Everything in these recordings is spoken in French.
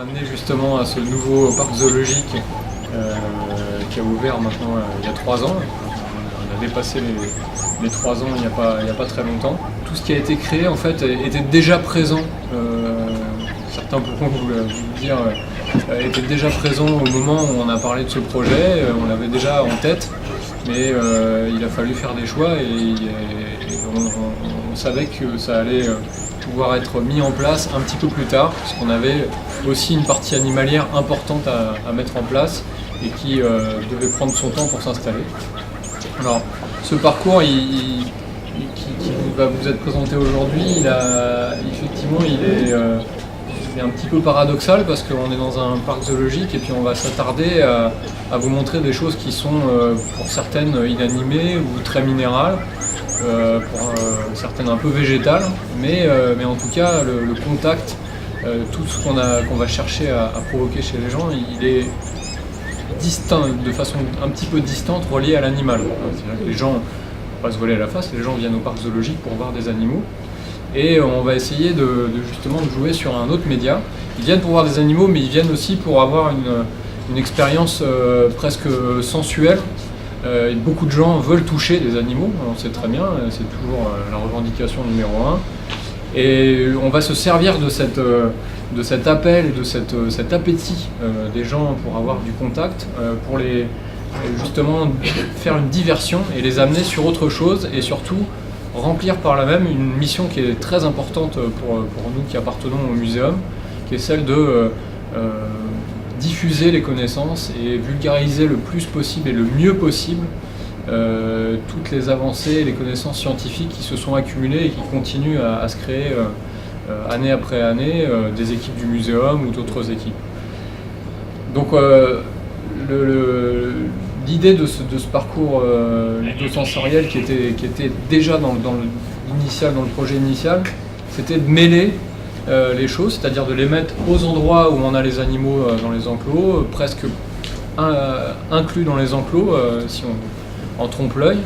amené justement à ce nouveau parc zoologique qui a ouvert maintenant il y a 3 ans. On a dépassé les 3 ans il n'y a pas très longtemps. Tout ce qui a été créé en fait était déjà présent. Certains pourront vous le dire, était déjà présent au moment où on a parlé de ce projet. On l'avait déjà en tête, mais il a fallu faire des choix et on savait que ça allait pouvoir être mis en place un petit peu plus tard, parce qu'on avait aussi une partie animalière importante à mettre en place et qui devait prendre son temps pour s'installer. Alors, ce parcours qui va vous être présenté aujourd'hui, effectivement, il est un petit peu paradoxal parce qu'on est dans un parc zoologique et puis on va s'attarder à vous montrer des choses qui sont pour certaines inanimées ou très minérales, pour certaines un peu végétales, mais en tout cas le contact, tout ce qu'on va chercher à provoquer chez les gens, il est distinct, de façon un petit peu distante, relié à l'animal. C'est-à-dire que les gens, pas se voiler à la face, les gens viennent au parc zoologique pour voir des animaux. Et on va essayer justement de jouer sur un autre média. Ils viennent pour voir des animaux, mais ils viennent aussi pour avoir une expérience presque sensuelle. Et beaucoup de gens veulent toucher des animaux, on sait très bien, c'est toujours la revendication numéro 1. Et on va se servir de cet appel et de cet appétit des gens pour avoir du contact, pour justement faire une diversion et les amener sur autre chose et surtout remplir par là même une mission qui est très importante pour nous qui appartenons au muséum, qui est celle de diffuser les connaissances et vulgariser le plus possible et le mieux possible toutes les avancées et les connaissances scientifiques qui se sont accumulées et qui continuent à se créer année après année, des équipes du muséum ou d'autres équipes. Donc l'idée de ce parcours ludosensoriel qui était déjà dans le projet initial, c'était de mêler les choses, c'est-à-dire de les mettre aux endroits où on a les animaux dans les enclos, presque inclus dans les enclos, si on en trompe-l'œil,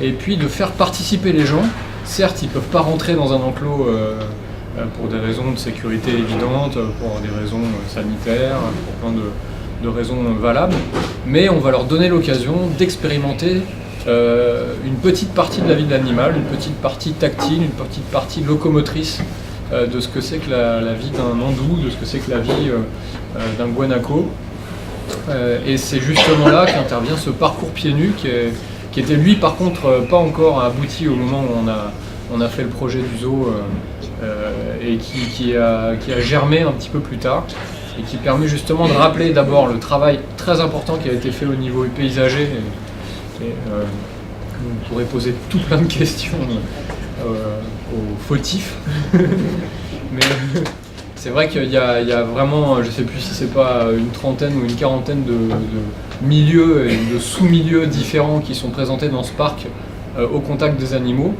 et puis de faire participer les gens. Certes, ils ne peuvent pas rentrer dans un enclos pour des raisons de sécurité évidentes, pour des raisons sanitaires, pour plein de raisons valables, mais on va leur donner l'occasion d'expérimenter une petite partie de la vie de l'animal, une petite partie tactile, une petite partie locomotrice de ce que c'est que la vie d'un andou, de ce que c'est que la vie d'un guanaco. Et c'est justement là qu'intervient ce parcours pieds nus qui était lui par contre pas encore abouti au moment où on a fait le projet du zoo et qui a germé un petit peu plus tard et qui permet justement de rappeler d'abord le travail très important qui a été fait au niveau paysager. Vous pourrez poser tout plein de questions aux fautifs. Mais c'est vrai qu'il y a vraiment, je ne sais plus si c'est pas une trentaine ou une quarantaine de milieux et de sous-milieux différents qui sont présentés dans ce parc au contact des animaux.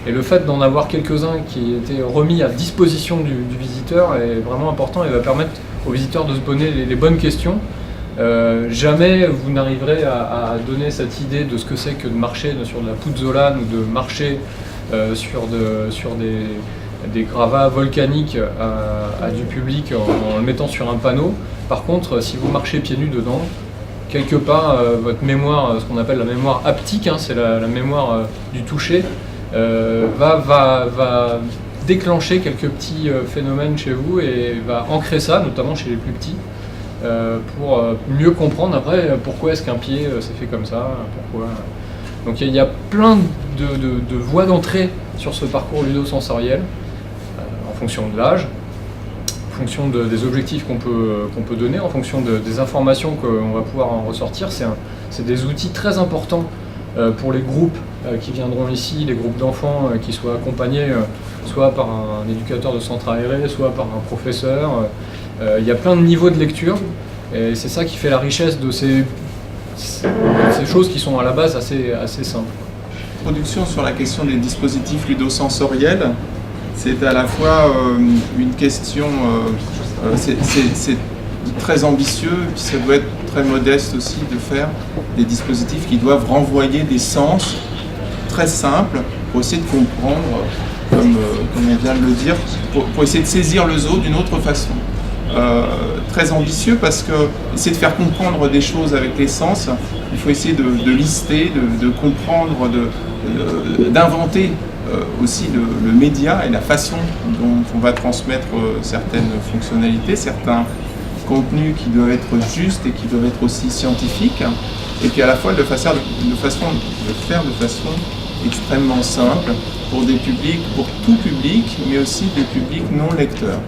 Et le fait d'en avoir quelques-uns qui étaient remis à disposition du visiteur est vraiment important et va permettre aux visiteurs de se poser les bonnes questions. Jamais vous n'arriverez à donner cette idée de ce que c'est que de marcher sur de la pouzzolane ou de marcher sur des gravats volcaniques à du public en le mettant sur un panneau. Par contre, si vous marchez pieds nus dedans, quelque part, votre mémoire, ce qu'on appelle la mémoire haptique, c'est la mémoire du toucher, va déclencher quelques petits phénomènes chez vous et va ancrer ça, notamment chez les plus petits, pour mieux comprendre après pourquoi est-ce qu'un pied s'est fait comme ça, pourquoi. Donc il y a plein de voies d'entrée sur ce parcours ludosensoriel, en fonction de l'âge, en fonction des objectifs qu'on peut donner, en fonction des informations qu'on va pouvoir en ressortir. C'est des outils très importants pour les groupes qui viendront ici, les groupes d'enfants qui soient accompagnés soit par un éducateur de centre aéré, soit par un professeur. Il y a plein de niveaux de lecture et c'est ça qui fait la richesse de ces choses qui sont à la base assez simples. Production sur la question des dispositifs ludosensoriels, c'est à la fois une question, c'est très ambitieux, puis ça doit être très modeste aussi de faire des dispositifs qui doivent renvoyer des sens très simples pour essayer de comprendre, comme on vient de le dire, pour essayer de saisir le zoo d'une autre façon. très ambitieux parce que essayer de faire comprendre des choses avec les sens, il faut essayer de lister, de comprendre, d'inventer aussi le média et la façon dont on va transmettre certaines fonctionnalités, certains contenus qui doivent être justes et qui doivent être aussi scientifiques, et puis à la fois de le faire de façon extrêmement simple pour des publics, pour tout public, mais aussi des publics non lecteurs.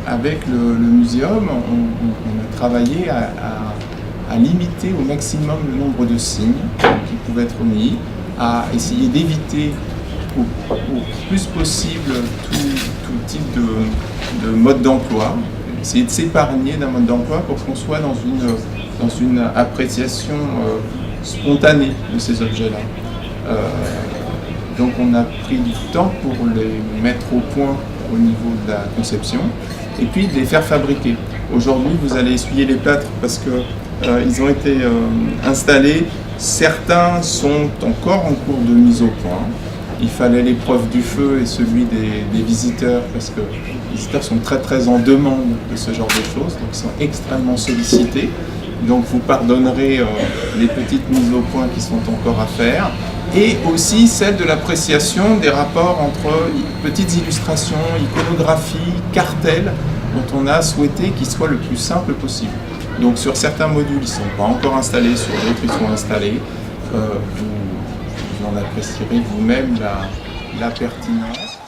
Avec le muséum, on a travaillé à limiter au maximum le nombre de signes qui pouvaient être mis, à essayer d'éviter au plus possible tout type de mode d'emploi, essayer de s'épargner d'un mode d'emploi pour qu'on soit dans une appréciation spontanée de ces objets-là. Donc on a pris du temps pour les mettre au point au niveau de la conception et puis de les faire fabriquer. Aujourd'hui, vous allez essuyer les plâtres parce que ils ont été installés. Certains sont encore en cours de mise au point. Il fallait l'épreuve du feu et celui des visiteurs parce que les visiteurs sont très en demande de ce genre de choses, donc ils sont extrêmement sollicités. Donc vous pardonnerez les petites mises au point qui sont encore à faire. Et aussi celle de l'appréciation des rapports entre petites illustrations, iconographie, cartels, dont on a souhaité qu'ils soient le plus simple possible. Donc sur certains modules, ils ne sont pas encore installés, sur d'autres, ils sont installés. Vous en apprécierez vous-même la pertinence.